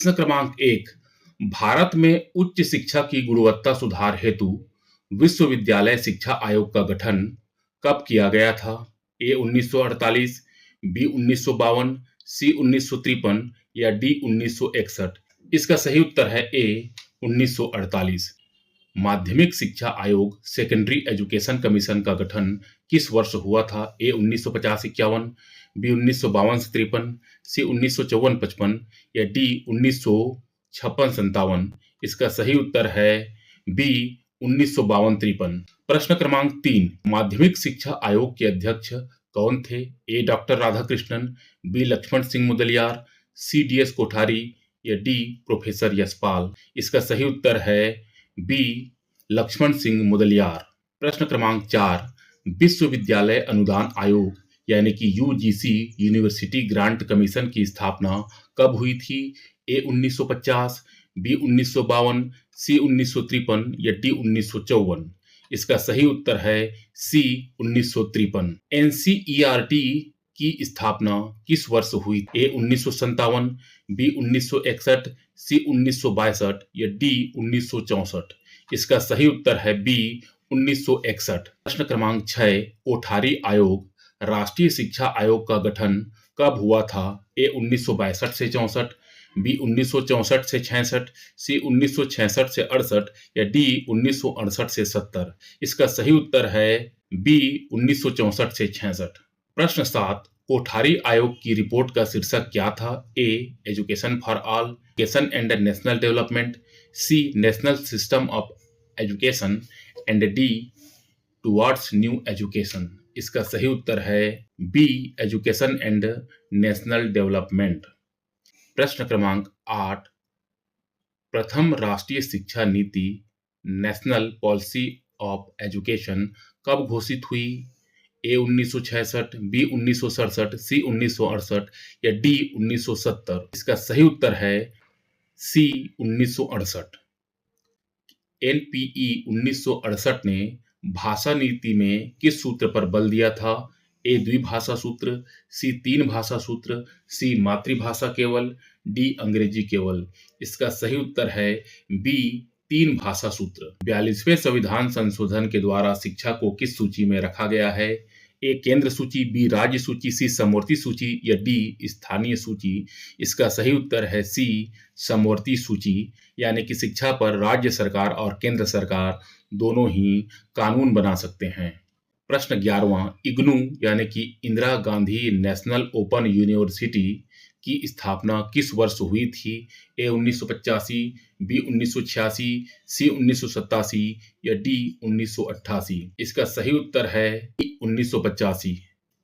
प्रश्न क्रमांक 1। भारत में उच्च शिक्षा की गुणवत्ता सुधार हेतु विश्वविद्यालय शिक्षा आयोग का गठन कब किया गया था? ए 1948, बी 1952, सी 1953 या डी 1961? इसका सही उत्तर है ए 1948। माध्यमिक शिक्षा आयोग सेकेंडरी एजुकेशन कमीशन का गठन किस वर्ष हुआ था? ए 1950-51, बी 1952-53, सी 1954-55 या डी 1956-57? इसका सही उत्तर है बी 1952-53। प्रश्न क्रमांक 3। माध्यमिक शिक्षा आयोग के अध्यक्ष कौन थे? A doctor Radhakrishnan, B Lakshman Singh Mudaliar, C D S Kothari या डी प्रोफेसर यशपाल? इसका सही उत्तर है बी लक्ष्मण सिंह मुदलियार। प्रश्न क्रमांक 4। विश्वविद्यालय अनुदान आयोग यानी कि यूजीसी यूनिवर्सिटी ग्रांट कमीशन की स्थापना कब हुई थी? ए 1950, बी 1952, सी 1953 या डी 1954? इसका सही उत्तर है सी 1953। एनसीईआरटी की स्थापना किस वर्ष हुई? ए 1957, बी 1961, सी 1962 या डी 1964? इसका सही उत्तर है बी 1961। प्रश्न क्रमांक 6। कोठारी आयोग राष्ट्रीय शिक्षा आयोग का गठन कब हुआ था? ए 1962 से 64, बी 1964 से 66, सी 1966 से 68 या डी 1968 से 70? इसका सही उत्तर है बी 1964 से 66। प्रश्न 7। कोठारी आयोग की रिपोर्ट का शीर्षक क्या था? A education for all, education and national development, C national system of education and D towards new education? इसका सही उत्तर है B education and national development. प्रश्न क्रमांक 8। प्रथम राष्ट्रीय शिक्षा नीति नेशनल पॉलिसी ऑफ एजुकेशन कब घोषित हुई? ए 1966, बी 1967, सी 1968 या डी 1970? इसका सही उत्तर है सी 1968। एनपीई 1968 ने भाषा नीति में किस सूत्र पर बल दिया था? ए द्विभाषा सूत्र, सी तीन भाषा सूत्र, सी मातृभाषा केवल, डी अंग्रेजी केवल? इसका सही उत्तर है बी तीन भाषा सूत्र। 42वें संविधान संशोधन के द्वारा शिक्षा को किस सूची में रखा गया है? ए केंद्र सूची, बी राज्य सूची, सी समवर्ती सूची या डी स्थानीय सूची? इसका सही उत्तर है सी समवर्ती सूची, यानी कि शिक्षा पर राज्य सरकार और केंद्र सरकार दोनों ही कानून बना सकते हैं। प्रश्न 11वां। इग्नू यानी कि Indira Gandhi national open university की स्थापना किस वर्ष हुई थी? ए 1985, बी 1986, सी 1987 या डी 1988? इसका सही उत्तर है 1985।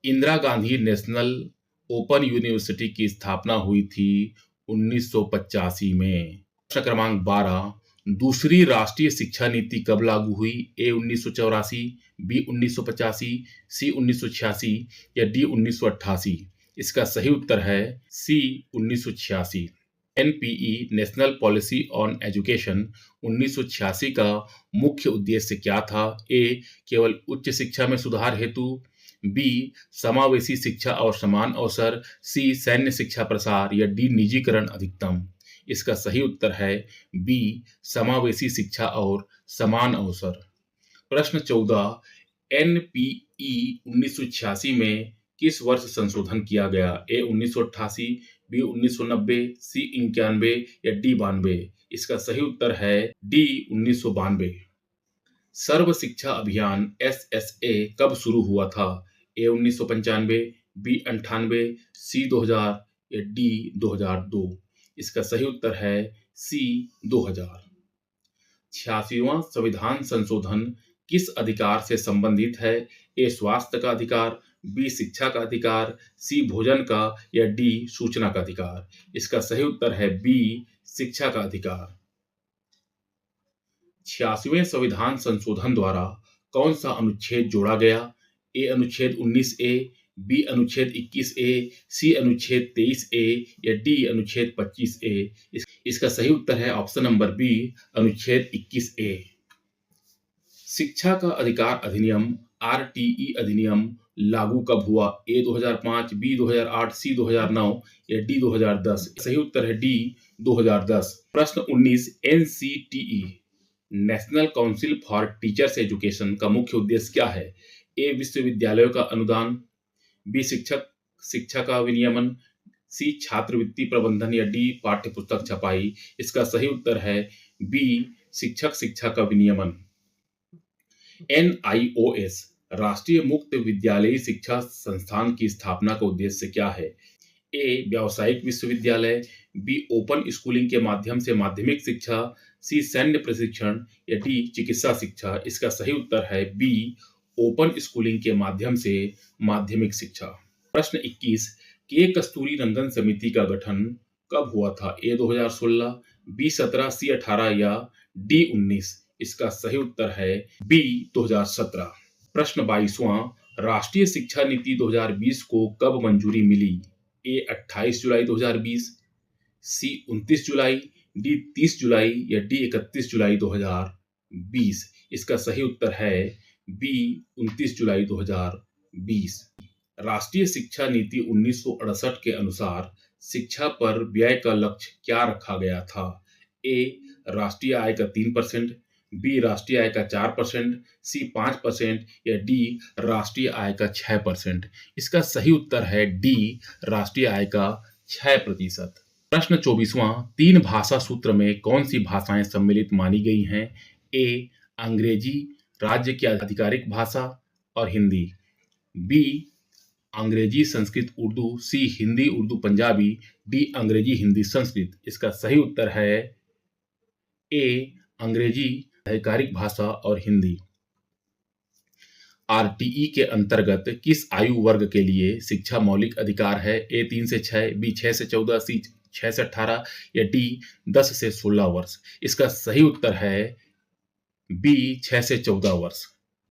Indira Gandhi national open university की स्थापना हुई थी 1985 में। प्रश्न क्रमांक 12। दूसरी राष्ट्रीय शिक्षा नीति कब लागू हुई? ए 1984, बी 1985, सी 1986 या डी 1988? इसका सही उत्तर है सी 1986। NPE national policy on education 1986 का मुख्य उद्देश्य क्या था? ए केवल उच्च शिक्षा में सुधार हेतु, बी समावेशी शिक्षा और समान अवसर, सी सैन्य शिक्षा प्रसार या डी निजीकरण अधिकतम? इसका सही उत्तर है बी समावेशी शिक्षा और समान अवसर। प्रश्न 14। एनपीई 1986 में किस वर्ष संशोधन किया गया? ए 1988, बी 1990, सी 91 या डी 92? इसका सही उत्तर है डी 1992। सर्व शिक्षा अभियान SSA कब शुरू हुआ था? ए 1995, बी 98, सी 2000 या डी 2002? इसका सही उत्तर है सी 2000। 86वां संविधान संशोधन किस अधिकार से संबंधित है? ए स्वास्थ्य का अधिकार, बी शिक्षा का अधिकार, सी भोजन का या डी सूचना का अधिकार? इसका सही उत्तर है बी शिक्षा का अधिकार। 86वें संविधान संशोधन द्वारा कौन सा अनुच्छेद जोड़ा गया? ए अनुच्छेद 19A, बी अनुच्छेद 21A, सी अनुच्छेद 23A या डी अनुच्छेद 25A? इसका सही उत्तर है ऑप्शन नंबर बी अनुच्छेद 21A। शिक्षा का अधिकार अधिनियम आरटीई अधिनियम लागू कब हुआ? ए 2005, बी 2008, सी 2009 या डी 2010? सही उत्तर है डी 2010। प्रश्न 19, NCTE national council for teachers education का मुख्य उद्देश्य क्या है? ए विश्वविद्यालयों का अनुदान, बी शिक्षा का विनियमन, सी छात्रवृत्ति प्रबंधन या डी पाठ्य पुस्तक छपाई? इसका सही उत्तर है बी शिक्षा का विनियमन। एनआईओएस राष्ट्रीय मुक्त विद्यालयी शिक्षा संस्थान की स्थापना का उद्देश्य क्या है? ए व्यावसायिक विश्वविद्यालय, बी ओपन स्कूलिंग के माध्यम से माध्यमिक शिक्षा, सी सैन्य प्रशिक्षण या डी चिकित्सा शिक्षा? इसका सही उत्तर है बी ओपन स्कूलिंग के माध्यम से माध्यमिक शिक्षा। प्रश्न 21, के कस्तूरी रंगन समिति का गठन कब हुआ था? ए 2016, बी 17, सी 18 या डी 19? इसका सही उत्तर है बी 2017। प्रश्न 22वां, राष्ट्रीय शिक्षा नीति 2020 को कब मंजूरी मिली? ए 28 जुलाई 2020, सी 29 जुलाई, डी 30 जुलाई या डी 31 जुलाई 2020? इसका सही उत्तर है बी 29 जुलाई 2020। राष्ट्रीय शिक्षा नीति 1968 के अनुसार शिक्षा पर व्यय का लक्ष्य क्या रखा गया था? ए राष्ट्रीय आय का 3%, बी राष्ट्रीय आय का 4%, सी 5% या डी राष्ट्रीय आय का 6%? इसका सही उत्तर है डी राष्ट्रीय आय का 6%। प्रश्न 24वां, 3 भाषा सूत्र में कौन सी भाषाएं सम्मिलित मानी गई हैं? ए अंग्रेजी राज्य की आधिकारिक भाषा और हिंदी, बी अंग्रेजी संस्कृत उर्दू, सी हिंदी उर्दू पंजाबी, डी अंग्रेजी हिंदी संस्कृत? इसका सही उत्तर है ए अंग्रेजी आधिकारिक भाषा और हिंदी। आरटीई के अंतर्गत किस आयु वर्ग के लिए शिक्षा मौलिक अधिकार है? ए 3 से 6, बी 6 से 14, सी 6 से 18 या डी 10 से 16 वर्ष? इसका सही उत्तर है बी 6 से 14 वर्ष।